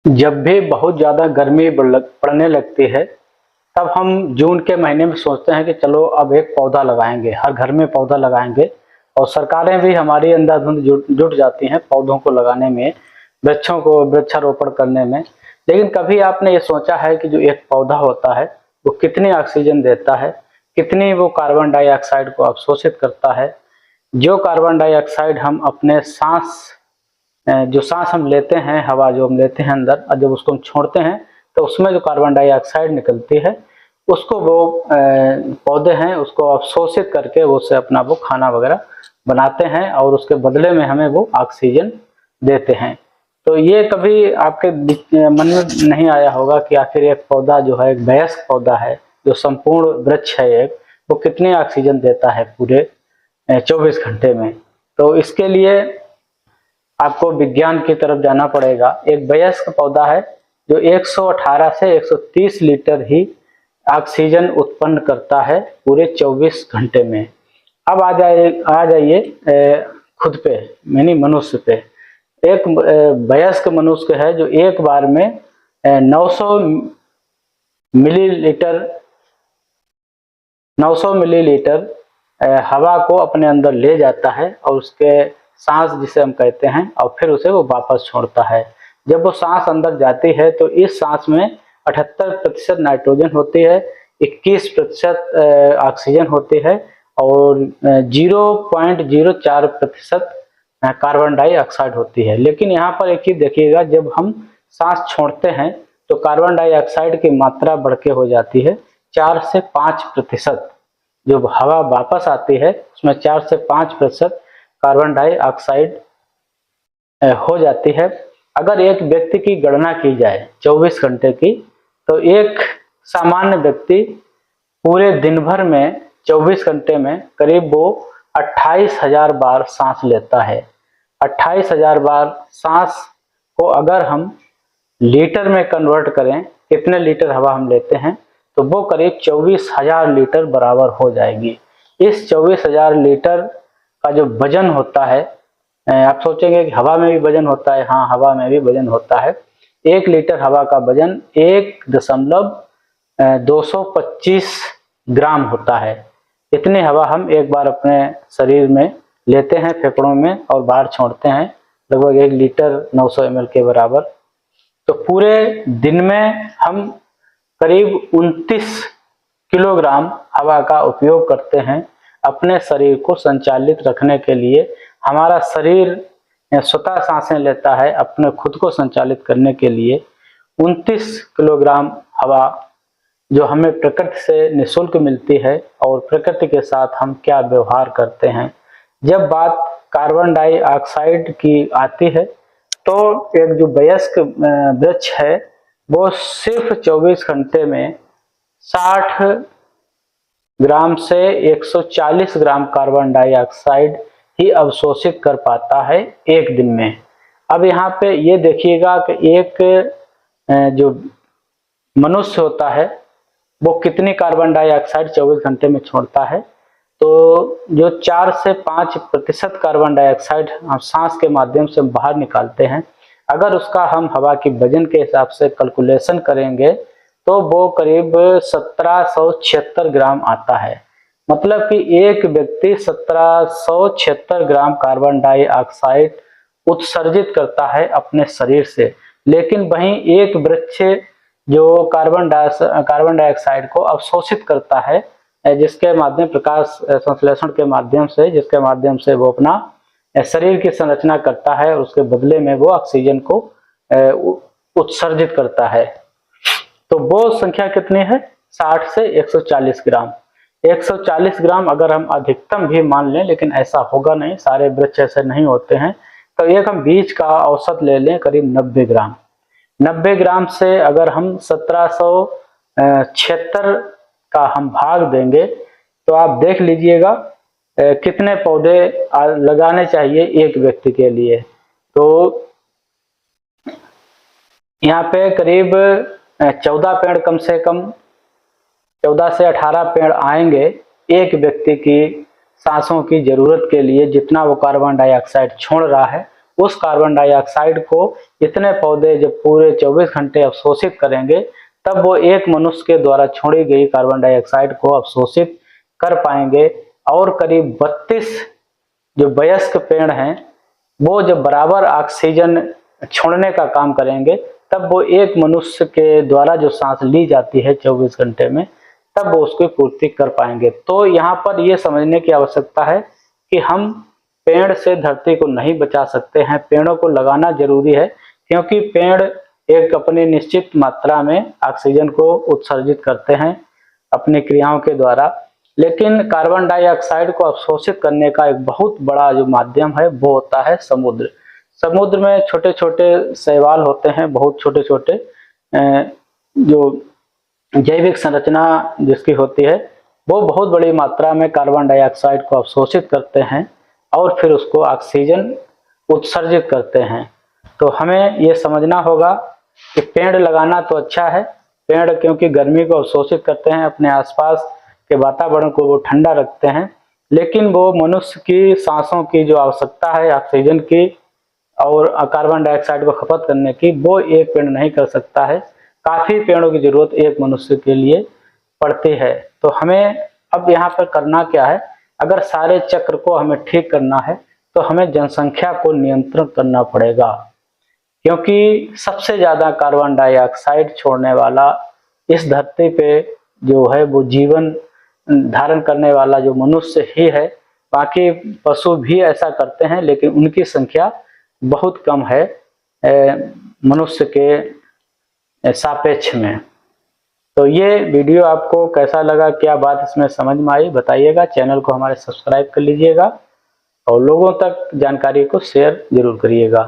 जब भी बहुत ज़्यादा गर्मी पड़ने लगती है, तब हम जून के महीने में सोचते हैं कि चलो अब एक पौधा लगाएंगे, हर घर में पौधा लगाएंगे। और सरकारें भी हमारी अंधाधुंध जुट जाती हैं पौधों को लगाने में, वृक्षों को वृक्षारोपण करने में। लेकिन कभी आपने ये सोचा है कि जो एक पौधा होता है वो कितनी ऑक्सीजन देता है, कितनी वो कार्बन डाइऑक्साइड को अवशोषित करता है। जो कार्बन डाइऑक्साइड हम अपने जो सांस हम लेते हैं, हवा जो हम लेते हैं अंदर, और जब उसको हम छोड़ते हैं तो उसमें जो कार्बन डाइऑक्साइड निकलती है उसको वो पौधे हैं उसको अवशोषित करके उससे अपना वो खाना वगैरह बनाते हैं और उसके बदले में हमें वो ऑक्सीजन देते हैं। तो ये कभी आपके मन में नहीं आया होगा कि आखिर एक पौधा जो है, एक वयस्क पौधा है जो संपूर्ण वृक्ष है एक, वो कितनी ऑक्सीजन देता है पूरे 24 घंटे में। तो इसके लिए आपको विज्ञान की तरफ जाना पड़ेगा। एक वयस्क पौधा है जो 118 से 130 लीटर ही ऑक्सीजन उत्पन्न करता है पूरे 24 घंटे में। अब आ जाइए खुद पे, यानी मनुष्य पे। एक वयस्क मनुष्य है जो एक बार में 900 मिलीलीटर हवा को अपने अंदर ले जाता है और उसके सांस जिसे हम कहते हैं, और फिर उसे वो वापस छोड़ता है। जब वो सांस अंदर जाती है तो इस सांस में 78% नाइट्रोजन होती है, 21% ऑक्सीजन होती है और 0.04% कार्बन डाइऑक्साइड होती है। लेकिन यहाँ पर एक चीज देखिएगा, जब हम सांस छोड़ते हैं तो कार्बन डाइऑक्साइड की मात्रा बढ़ के हो जाती है 4 से 5%। जो हवा वापस आती है उसमें 4 से 5% कार्बन डाइऑक्साइड हो जाती है। अगर एक व्यक्ति की गणना की जाए 24 घंटे की, तो एक सामान्य व्यक्ति पूरे दिन भर में 24 घंटे में करीब वो 28,000 बार सांस लेता है। 28,000 बार सांस को अगर हम लीटर में कन्वर्ट करें, कितने लीटर हवा हम लेते हैं, तो वो करीब 24,000 लीटर बराबर हो जाएगी। इस 24,000 लीटर का जो वजन होता है, आप सोचेंगे कि हवा में भी वजन होता है। हाँ, हवा में भी वजन होता है। 1 लीटर हवा का वजन 1.225 ग्राम होता है। इतनी हवा हम एक बार अपने शरीर में लेते हैं, फेफड़ों में, और बाहर छोड़ते हैं, लगभग 1 लीटर 900 ml के बराबर। तो पूरे दिन में हम करीब 29 किलोग्राम हवा का उपयोग करते हैं अपने शरीर को संचालित रखने के लिए। हमारा शरीर स्वतः सांसें लेता है अपने खुद को संचालित करने के लिए। 29 किलोग्राम हवा जो हमें प्रकृति से निःशुल्क मिलती है, और प्रकृति के साथ हम क्या व्यवहार करते हैं। जब बात कार्बन डाइऑक्साइड की आती है तो एक जो वयस्क वृक्ष है वो सिर्फ 24 घंटे में 60 ग्राम से 140 ग्राम कार्बन डाइऑक्साइड ही अवशोषित कर पाता है एक दिन में। अब यहाँ पे ये देखिएगा कि एक जो मनुष्य होता है वो कितनी कार्बन डाइऑक्साइड 24 घंटे में छोड़ता है। तो जो 4 से 5% कार्बन डाइऑक्साइड हम सांस के माध्यम से बाहर निकालते हैं, अगर उसका हम हवा की वजन के हिसाब से कैलकुलेशन करेंगे तो वो करीब 1776 ग्राम आता है। मतलब कि एक व्यक्ति 1776 ग्राम कार्बन डाइऑक्साइड उत्सर्जित करता है अपने शरीर से। लेकिन वहीं एक वृक्ष जो कार्बन डाइऑक्साइड को अवशोषित करता है, जिसके माध्यम प्रकाश संश्लेषण के माध्यम से, जिसके माध्यम से वो अपना शरीर की संरचना करता है और उसके बदले में वो ऑक्सीजन को उत्सर्जित करता है। तो वो संख्या कितनी है? 60 से 140 ग्राम। 140 ग्राम अगर हम अधिकतम भी मान लें, लेकिन ऐसा होगा नहीं, सारे वृक्ष ऐसे नहीं होते हैं, तो एक हम बीज का औसत ले लें करीब 90 ग्राम। 90 ग्राम से अगर हम 1776 का हम भाग देंगे तो आप देख लीजिएगा कितने पौधे लगाने चाहिए एक व्यक्ति के लिए। तो यहाँ पे करीब 14 पेड़, कम से कम 14 से 18 पेड़ आएंगे एक व्यक्ति की सांसों की जरूरत के लिए। जितना वो कार्बन डाइऑक्साइड छोड़ रहा है उस कार्बन डाइऑक्साइड को इतने पौधे जब पूरे 24 घंटे अवशोषित करेंगे तब वो एक मनुष्य के द्वारा छोड़ी गई कार्बन डाइऑक्साइड को अवशोषित कर पाएंगे। और करीब 32 जो वयस्क पेड़ हैं वो जब बराबर ऑक्सीजन छोड़ने का काम करेंगे तब वो एक मनुष्य के द्वारा जो सांस ली जाती है 24 घंटे में तब वो उसकी पूर्ति कर पाएंगे। तो यहाँ पर ये समझने की आवश्यकता है कि हम पेड़ से धरती को नहीं बचा सकते हैं, पेड़ों को लगाना जरूरी है, क्योंकि पेड़ एक अपनी निश्चित मात्रा में ऑक्सीजन को उत्सर्जित करते हैं अपनी क्रियाओं के द्वारा, लेकिन कार्बन डाइऑक्साइड को अवशोषित करने का एक बहुत बड़ा जो माध्यम है वो होता है समुद्र। समुद्र में छोटे छोटे शैवाल होते हैं, बहुत छोटे छोटे जो जैविक संरचना जिसकी होती है वो बहुत बड़ी मात्रा में कार्बन डाइऑक्साइड को अवशोषित करते हैं और फिर उसको ऑक्सीजन उत्सर्जित करते हैं। तो हमें ये समझना होगा कि पेड़ लगाना तो अच्छा है, पेड़ क्योंकि गर्मी को अवशोषित करते हैं, अपने आसपास के वातावरण को वो ठंडा रखते हैं, लेकिन वो मनुष्य की सांसों की जो आवश्यकता है ऑक्सीजन की और कार्बन डाइऑक्साइड को खपत करने की, वो एक पेड़ नहीं कर सकता है। काफी पेड़ों की जरूरत एक मनुष्य के लिए पड़ती है। तो हमें अब यहाँ पर करना क्या है, अगर सारे चक्र को हमें ठीक करना है तो हमें जनसंख्या को नियंत्रण करना पड़ेगा, क्योंकि सबसे ज्यादा कार्बन डाइऑक्साइड छोड़ने वाला इस धरती पे जो है वो जीवन धारण करने वाला जो मनुष्य ही है। बाकी पशु भी ऐसा करते हैं लेकिन उनकी संख्या बहुत कम है मनुष्य के सापेक्ष में। तो ये वीडियो आपको कैसा लगा, क्या बात इसमें समझ में आई, बताइएगा। चैनल को हमारे सब्सक्राइब कर लीजिएगा और लोगों तक जानकारी को शेयर जरूर करिएगा।